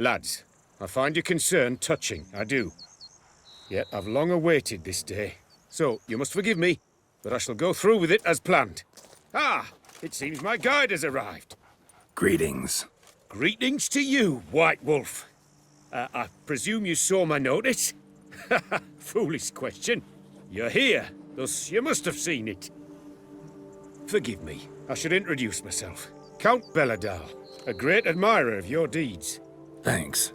Lads, I find your concern touching, I do. Yet I've long awaited this day. So, you must forgive me, but I shall go through with it as planned. Ah, it seems my guide has arrived. Greetings. Greetings to you, White Wolf. I presume you saw my notice? Foolish question. You're here, thus you must have seen it. Forgive me, I should introduce myself. Count Belladal, a great admirer of your deeds. Thanks.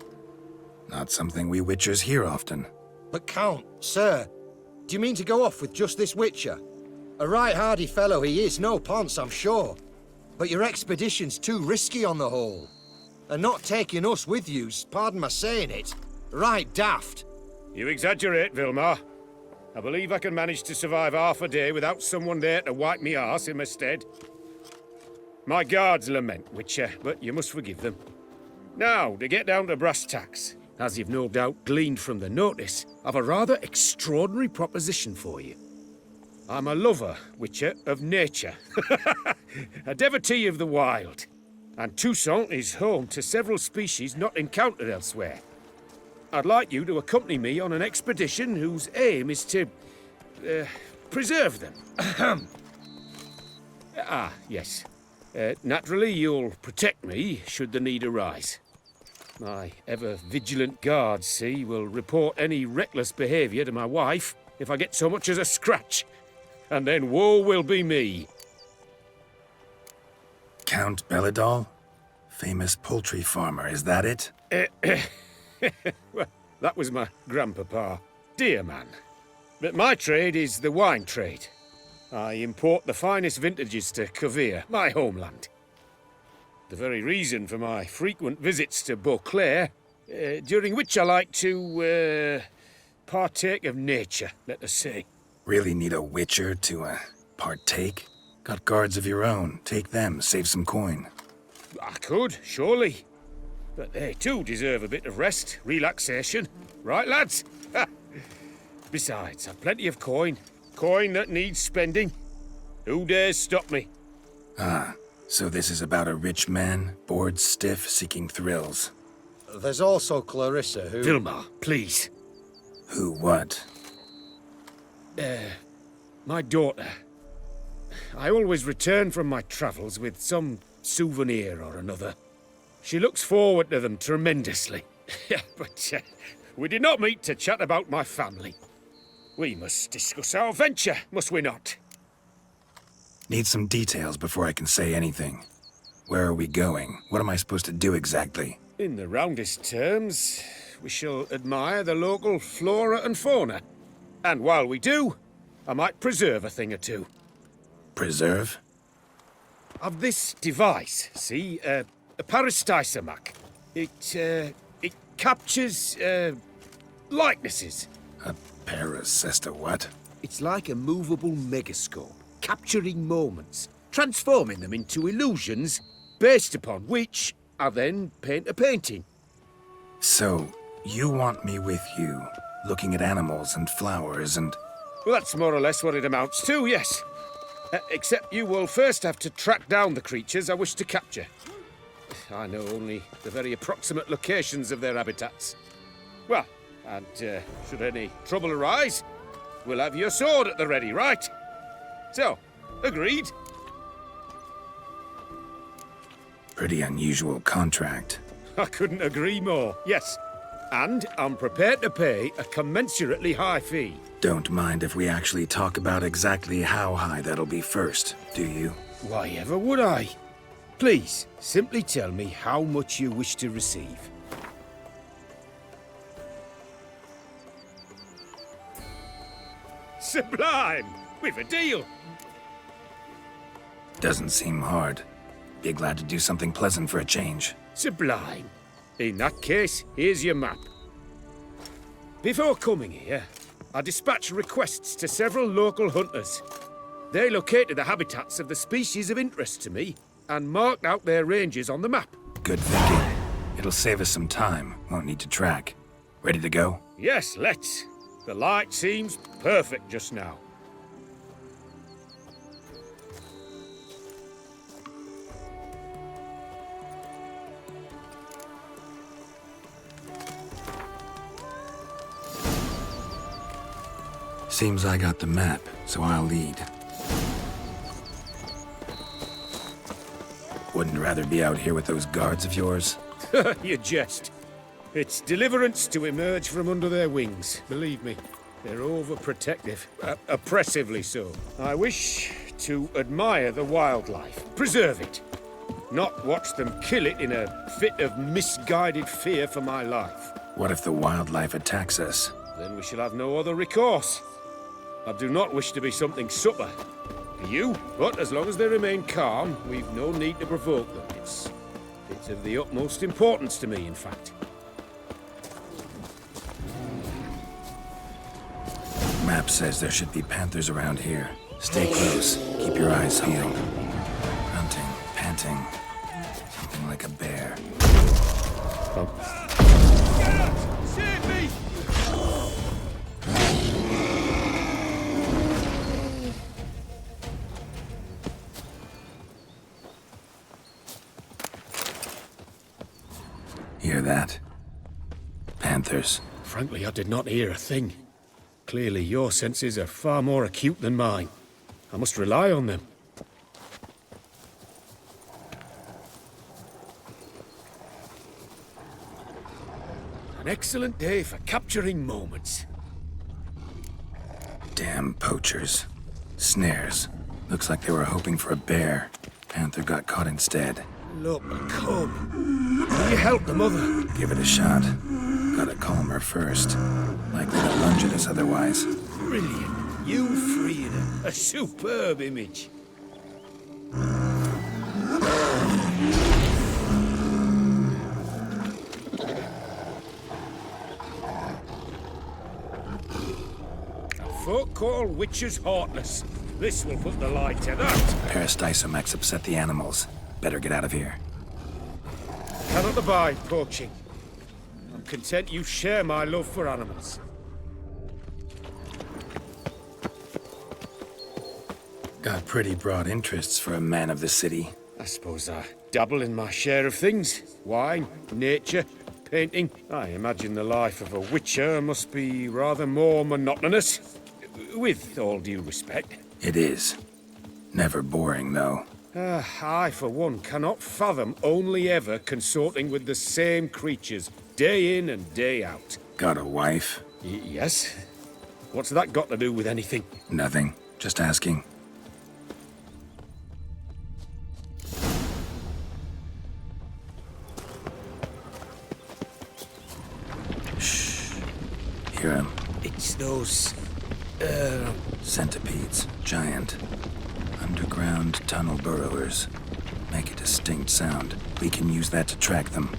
Not something we Witchers hear often. But Count, sir, do you mean to go off with just this Witcher? A right hardy fellow he is, no ponce, I'm sure. But your expedition's too risky on the whole. And not taking us with you's, pardon my saying it, right daft. You exaggerate, Vilmar. I believe I can manage to survive half a day without someone there to wipe me arse in my stead. My guards lament, Witcher, but you must forgive them. Now, to get down to brass tacks, as you've no doubt gleaned from the notice, I've a rather extraordinary proposition for you. I'm a lover, Witcher, of nature. A devotee of the wild. And Toussaint is home to several species not encountered elsewhere. I'd like you to accompany me on an expedition whose aim is to preserve them. Yes. Naturally, you'll protect me should the need arise. My ever-vigilant guards, see, will report any reckless behaviour to my wife if I get so much as a scratch. And then woe will be me. Count Belladal? Famous poultry farmer, is that it? Well, that was my grandpapa. Dear man. But my trade is the wine trade. I import the finest vintages to Kovir, my homeland. The very reason for my frequent visits to Beauclair, during which I like to, partake of nature, let us say. Really need a Witcher to, partake? Got guards of your own. Take them, save some coin. I could, surely. But they too deserve a bit of rest, relaxation. Right, lads? Besides, I've plenty of coin. Coin that needs spending. Who dares stop me? Ah, so this is about a rich man, bored stiff, seeking thrills. There's also Clarissa, who... Vilmar, please. Who what? My daughter. I always return from my travels with some souvenir or another. She looks forward to them tremendously. But we did not meet to chat about my family. We must discuss our venture, must we not? Need some details before I can say anything. Where are we going? What am I supposed to do exactly? In the roundest terms, we shall admire the local flora and fauna. And while we do, I might preserve a thing or two. Preserve? Of this device, see, a Parastysamac. It captures, likenesses. A parasesta what? It's like a movable megascope, capturing moments, transforming them into illusions, based upon which I then paint a painting. So, you want me with you, looking at animals and flowers and... Well, that's more or less what it amounts to, yes. Except you will first have to track down the creatures I wish to capture. I know only the very approximate locations of their habitats. Well, and should any trouble arise, we'll have your sword at the ready, right? So, agreed? Pretty unusual contract. I couldn't agree more, yes. And I'm prepared to pay a commensurately high fee. Don't mind if we actually talk about exactly how high that'll be first, do you? Why ever would I? Please, simply tell me how much you wish to receive. Sublime! We've a deal! Doesn't seem hard. Be glad to do something pleasant for a change. Sublime. In that case, here's your map. Before coming here, I dispatched requests to several local hunters. They located the habitats of the species of interest to me and marked out their ranges on the map. Good thinking. It'll save us some time. Won't need to track. Ready to go? Yes, let's. The light seems perfect just now. Seems I got the map, so I'll lead. Wouldn't rather be out here with those guards of yours? You jest. It's deliverance to emerge from under their wings, believe me. They're overprotective, oppressively so. I wish to admire the wildlife, preserve it, not watch them kill it in a fit of misguided fear for my life. What if the wildlife attacks us? Then we shall have no other recourse. I do not wish to be something supper for you, but as long as they remain calm, we've no need to provoke them. It's of the utmost importance to me, in fact. Map says there should be panthers around here. Stay close. Keep your eyes peeled. Grunting, panting. Something like a bear. Save me! Hear that? Panthers. Frankly, I did not hear a thing. Clearly, your senses are far more acute than mine. I must rely on them. An excellent day for capturing moments. Damn poachers. Snares. Looks like they were hoping for a bear. Panther got caught instead. Look, a cub. Will you help the mother? Give it a shot. Gotta calm her first. Likely to lunge at us otherwise. Brilliant. You freed her. A superb image. Folk call witches heartless. This will put the lie to that. Peristysomax upset the animals. Better get out of here. Cannot abide poaching. I'm content you share my love for animals. Got pretty broad interests for a man of the city. I suppose I dabble in my share of things. Wine, nature, painting. I imagine the life of a witcher must be rather more monotonous. With all due respect. It is. Never boring, though. I, for one, cannot fathom only ever consorting with the same creatures, day in and day out. Got a wife? Yes? What's that got to do with anything? Nothing. Just asking. Shh. Hear him. It's those... Centipedes. Giant. Underground tunnel burrowers. Make a distinct sound. We can use that to track them.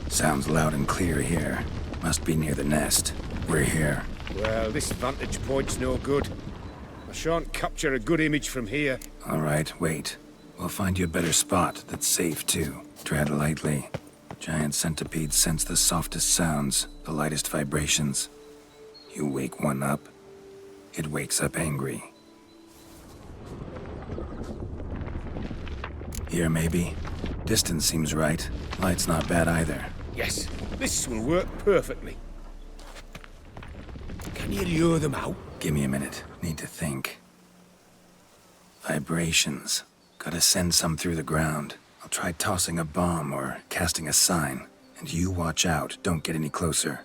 Sounds loud and clear here. Must be near the nest. We're here. Well, this vantage point's no good. I shan't capture a good image from here. All right, wait. We'll find you a better spot that's safe, too. Tread lightly. Giant centipedes sense the softest sounds, the lightest vibrations. You wake one up, it wakes up angry. Here, maybe? Distance seems right. Light's not bad either. Yes, this will work perfectly. Can you lure them out? Give me a minute. Need to think. Vibrations. Gotta send some through the ground. I'll try tossing a bomb or casting a sign. And you watch out. Don't get any closer.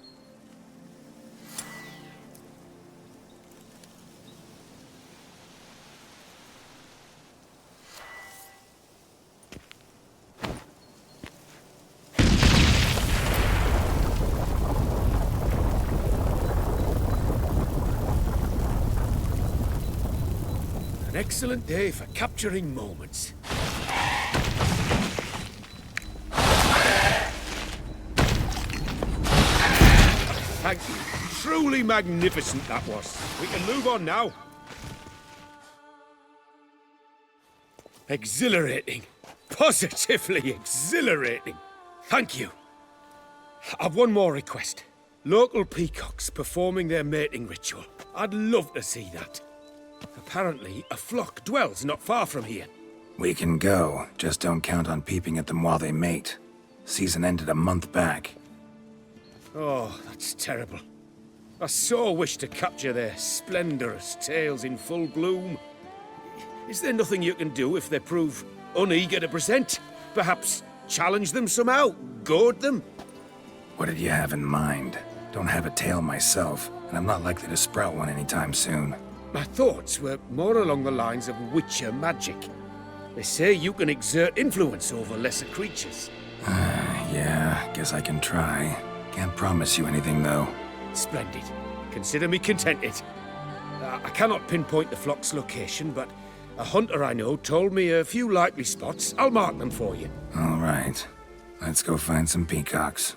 An excellent day for capturing moments. Thank you. Truly magnificent that was. We can move on now. Exhilarating. Positively exhilarating. Thank you. I've one more request. Local peacocks performing their mating ritual. I'd love to see that. Apparently, a flock dwells not far from here. We can go. Just don't count on peeping at them while they mate. Season ended a month back. Oh, that's terrible. I so wish to capture their splendorous tales in full bloom. Is there nothing you can do if they prove uneager to present? Perhaps challenge them somehow? Goad them? What did you have in mind? Don't have a tale myself, and I'm not likely to sprout one anytime soon. My thoughts were more along the lines of Witcher magic. They say you can exert influence over lesser creatures. Yeah, guess I can try. Can't promise you anything, though. Splendid. Consider me contented. I cannot pinpoint the flock's location, but a hunter I know told me a few likely spots. I'll mark them for you. All right. Let's go find some peacocks.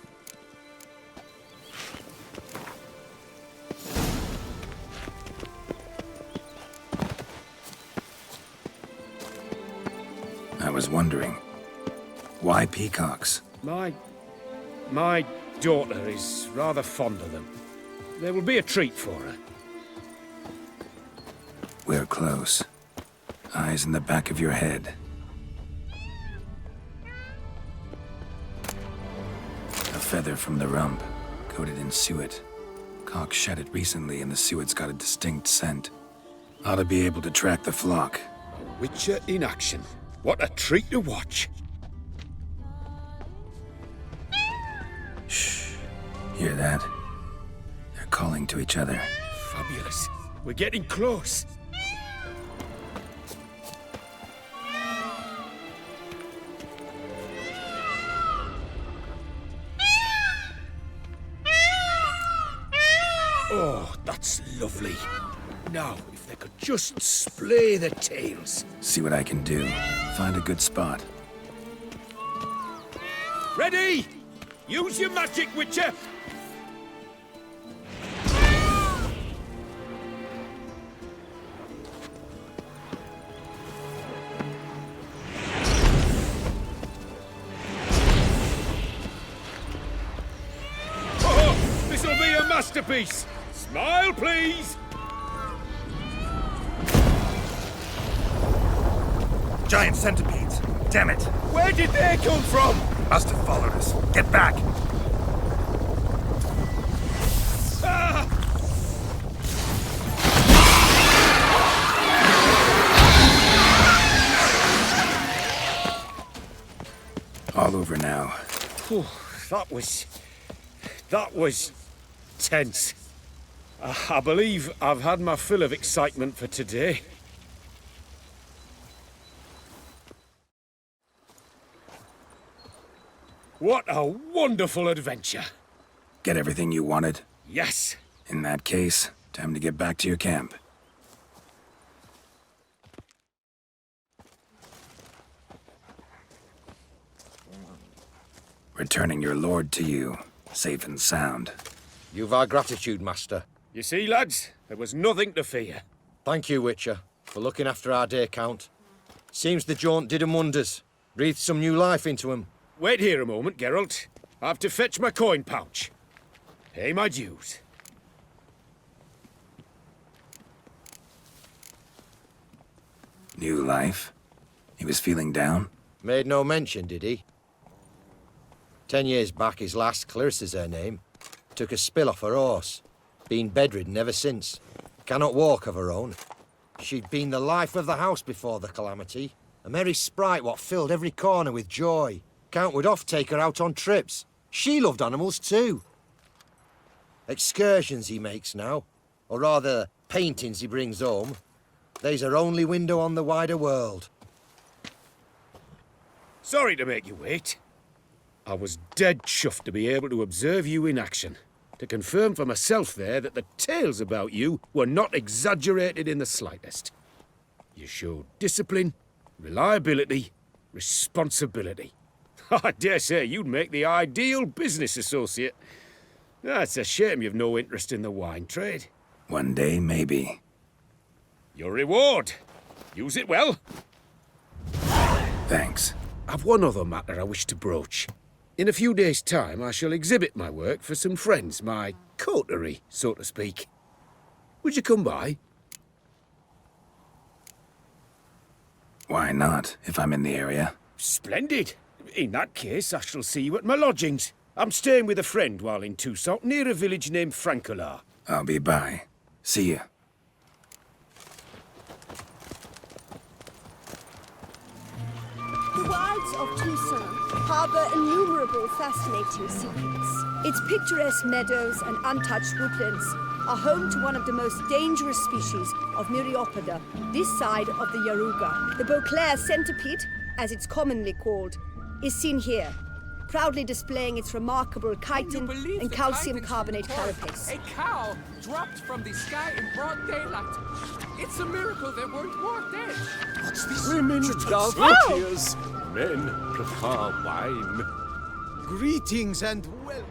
I was wondering, why peacocks? My daughter is rather fond of them. There will be a treat for her. We're close. Eyes in the back of your head. A feather from the rump, coated in suet. Cock shed it recently and the suet's got a distinct scent. Ought to be able to track the flock. Witcher in action. What a treat to watch. Shh. Hear that? They're calling to each other. Fabulous. We're getting close. Oh, that's lovely. Now, if they could just splay their tails. See what I can do. Find a good spot. Ready? Use your magic, Witcher! Oh, this'll be a masterpiece! Smile, please! Giant centipedes! Damn it! Where did they come from? Must have followed us. Get back! Ah! All over now. Whew, that was tense. I believe I've had my fill of excitement for today. What a wonderful adventure. Get everything you wanted? Yes. In that case, time to get back to your camp. Returning your lord to you, safe and sound. You've our gratitude, Master. You see, lads, there was nothing to fear. Thank you, Witcher, for looking after our day count. Seems the jaunt did 'em wonders. Breathed some new life into 'em. Wait here a moment, Geralt. I have to fetch my coin pouch. Pay my dues. New life? He was feeling down? Made no mention, did he? 10 years back, his last, Clarissa's her name, took a spill off her horse. Been bedridden ever since. Cannot walk of her own. She'd been the life of the house before the calamity. A merry sprite what filled every corner with joy. Count would oft take her out on trips. She loved animals too. Excursions he makes now, or rather, paintings he brings home. They's her only window on the wider world. Sorry to make you wait. I was dead chuffed to be able to observe you in action. To confirm for myself there that the tales about you were not exaggerated in the slightest. You showed discipline, reliability, responsibility. I dare say you'd make the ideal business associate. It's a shame you've no interest in the wine trade. One day, maybe. Your reward. Use it well. Thanks. I've one other matter I wish to broach. In a few days' time, I shall exhibit my work for some friends, my coterie, so to speak. Would you come by? Why not, if I'm in the area? Splendid. In that case, I shall see you at my lodgings. I'm staying with a friend while in Toussaint, near a village named Francolar. I'll be by. See ya. The wilds of Toussaint harbor innumerable fascinating secrets. Its picturesque meadows and untouched woodlands are home to one of the most dangerous species of Myriapoda, this side of the Yaruga. The Beauclair centipede, as it's commonly called, is seen here, proudly displaying its remarkable chitin and calcium carbonate carapace. A cow dropped from the sky in broad daylight. It's a miracle they weren't more dead. What's this? Women love tears, men prefer wine. Greetings and well.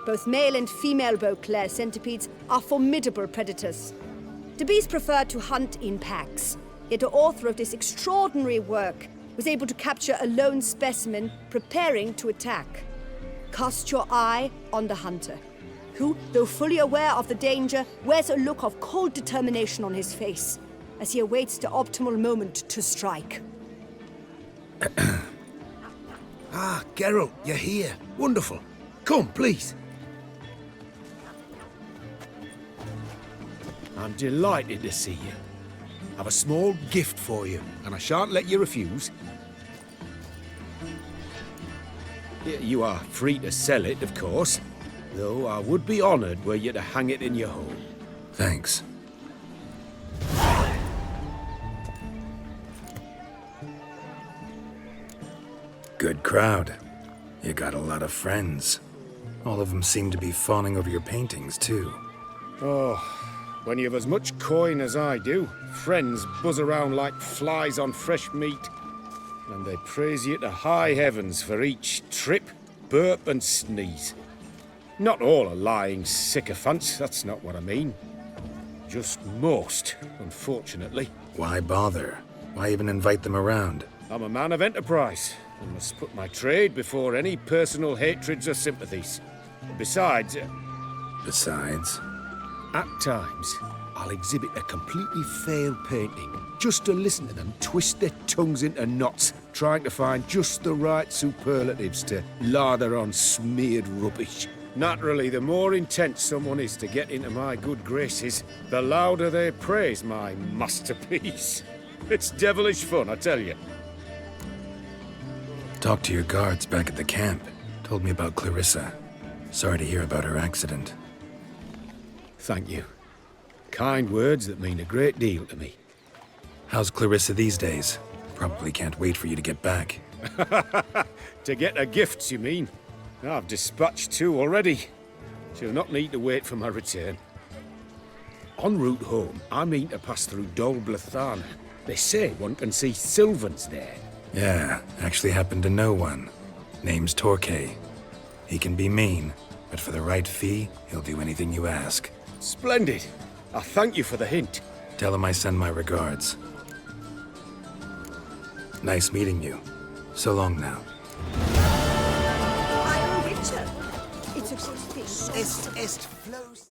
Both male and female Beauclair centipedes are formidable predators. The bees prefer to hunt in packs, yet the author of this extraordinary work was able to capture a lone specimen preparing to attack. Cast your eye on the hunter, who, though fully aware of the danger, wears a look of cold determination on his face as he awaits the optimal moment to strike. Ah, Geralt, you're here. Wonderful. Come, please. I'm delighted to see you. I've a small gift for you, and I shan't let you refuse. You are free to sell it, of course, though I would be honoured were you to hang it in your home. Thanks. Good crowd. You got a lot of friends. All of them seem to be fawning over your paintings, too. When you've as much coin as I do, friends buzz around like flies on fresh meat. And they praise you to high heavens for each trip, burp and sneeze. Not all are lying sycophants, that's not what I mean. Just most, unfortunately. Why bother? Why even invite them around? I'm a man of enterprise, and must put my trade before any personal hatreds or sympathies. Besides, At times, I'll exhibit a completely failed painting, just to listen to them twist their tongues into knots, trying to find just the right superlatives to lather on smeared rubbish. naturally, the more intent someone is to get into my good graces, the louder they praise my masterpiece. It's devilish fun, I tell you. Talked to your guards back at the camp. Told me about Clarissa. Sorry to hear about her accident. Thank you. Kind words that mean a great deal to me. How's Clarissa these days? Probably can't wait for you to get back. To get her gifts, you mean? I've dispatched 2 already. She'll not need to wait for my return. En route home, I mean to pass through Dol Blathana. They say one can see Sylvans there. Yeah, actually happen to know one. Name's Torquay. He can be mean, but for the right fee, he'll do anything you ask. Splendid. I thank you for the hint. Tell him I send my regards. Nice meeting you. So long now. I am Richard. It's a good thing. Est flows.